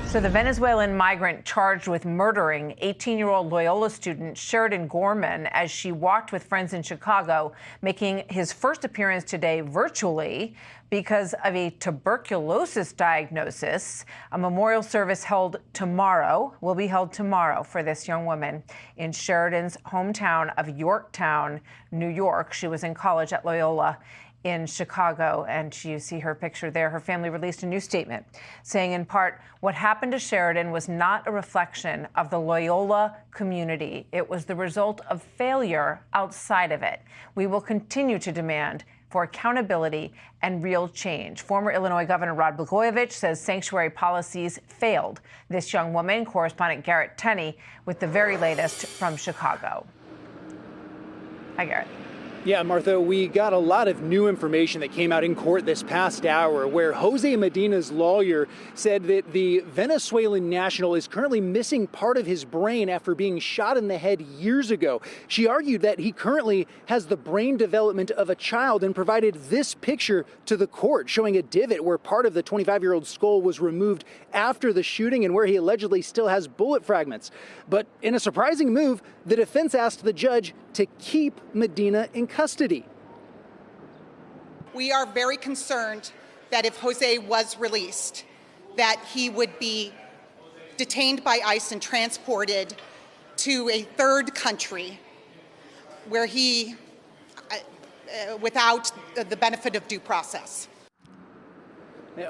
So the Venezuelan migrant charged with murdering 18-year-old Loyola student Sheridan Gorman as she walked with friends in Chicago, making his first appearance today virtually because of a tuberculosis diagnosis. A memorial service will be held tomorrow for this young woman in Sheridan's hometown of Yorktown, New York. She was in college at Loyola in Chicago, and you see her picture there. Her family released a new statement saying, in part, what happened to Sheridan was not a reflection of the Loyola community. It was the result of failure outside of it. We will continue to demand for accountability and real change. Former Illinois Governor Rod Blagojevich says sanctuary policies failed this young woman. Correspondent Garrett Tenney with the very latest from Chicago. Hi, Garrett. Yeah, Martha, we got a lot of new information that came out in court this past hour, where Jose Medina's lawyer said that the Venezuelan national is currently missing part of his brain after being shot in the head years ago. She argued that he currently has the brain development of a child and provided this picture to the court, showing a divot where part of the 25-year-old skull was removed after the shooting and where he allegedly still has bullet fragments. But in a surprising move, the defense asked the judge to keep Medina in custody. We are very concerned that if Jose was released, that he would be detained by ICE and transported to a third country where he, without the benefit of due process.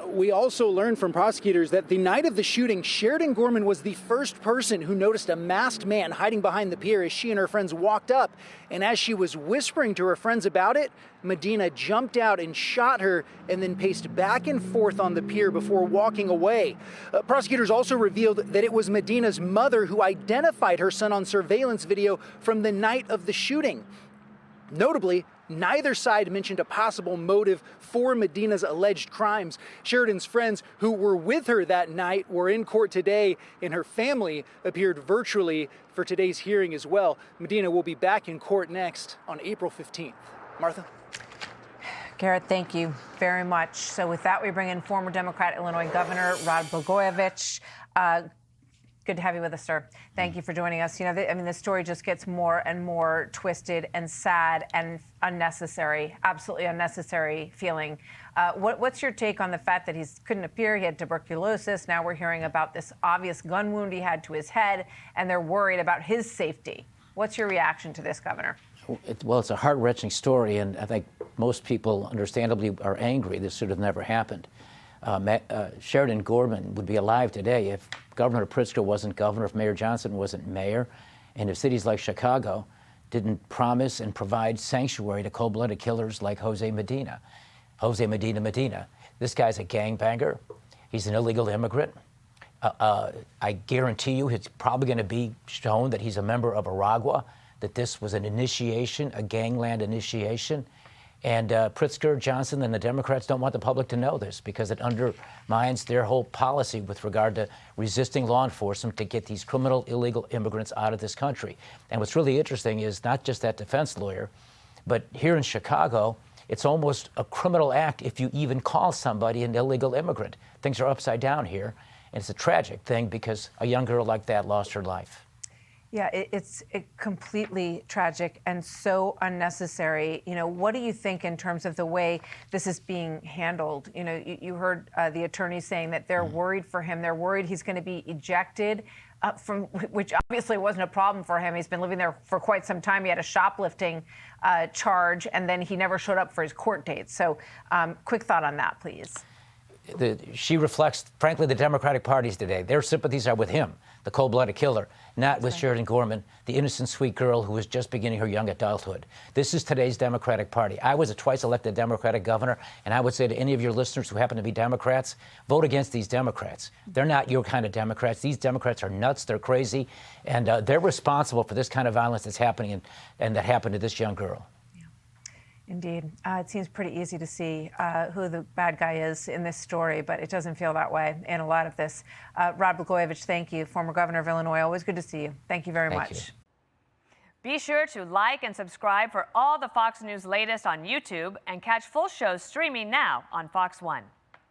We also learned from prosecutors that the night of the shooting, Sheridan Gorman was the first person who noticed a masked man hiding behind the pier as she and her friends walked up. And as she was whispering to her friends about it, Medina jumped out and shot her and then paced back and forth on the pier before walking away. Prosecutors also revealed that it was Medina's mother who identified her son on surveillance video from the night of the shooting. Notably, neither side mentioned a possible motive for Medina's alleged crimes. Sheridan's friends who were with her that night were in court today, and her family appeared virtually for today's hearing as well. Medina will be back in court next on April 15th. Martha? Garrett, thank you very much. So with that, we bring in former Democrat Illinois Governor Rod Blagojevich. Good to have you with us, sir. Thank you for joining us. You know, the story just gets more and more twisted and sad and unnecessary, absolutely unnecessary feeling. What's your take on the fact that he couldn't appear? He had tuberculosis. Now we're hearing about this obvious gun wound he had to his head, and they're worried about his safety. What's your reaction to this, Governor? Well, it's a heart-wrenching story, and I think most people understandably are angry. This should have never happened. Sheridan Gorman would be alive today if Governor Pritzker wasn't governor, if Mayor Johnson wasn't mayor, and if cities like Chicago didn't promise and provide sanctuary to cold-blooded killers like Jose Medina. Jose Medina. This guy's a gangbanger. He's an illegal immigrant. I guarantee you it's probably going to be shown that he's a member of Aragua, that this was an initiation, a gangland initiation. And Pritzker, Johnson, and the Democrats don't want the public to know this because it undermines their whole policy with regard to resisting law enforcement to get these criminal, illegal immigrants out of this country. And what's really interesting is not just that defense lawyer, but here in Chicago, it's almost a criminal act if you even call somebody an illegal immigrant. Things are upside down here, and it's a tragic thing because a young girl like that lost her life. Yeah, it's completely tragic and so unnecessary. You know, what do you think in terms of the way this is being handled? You know, you heard the attorney saying that they're worried for him. They're worried he's going to be ejected from, which obviously wasn't a problem for him. He's been living there for quite some time. He had a shoplifting charge, and then he never showed up for his court date. So quick thought on that, please. She reflects, frankly, the Democratic parties today. Their sympathies are with him, the cold-blooded killer, not with Sheridan Gorman, the innocent, sweet girl who was just beginning her young adulthood. This is today's Democratic Party. I was a twice-elected Democratic governor, and I would say to any of your listeners who happen to be Democrats, vote against these Democrats. They're not your kind of Democrats. These Democrats are nuts. They're crazy, and they're responsible for this kind of violence that's happening and that happened to this young girl. Indeed. It seems pretty easy to see who the bad guy is in this story, but it doesn't feel that way in a lot of this. Rod Blagojevich, thank you. Former governor of Illinois. Always good to see you. Thank you very much. Be sure to like and subscribe for all the Fox News latest on YouTube and catch full shows streaming now on Fox One.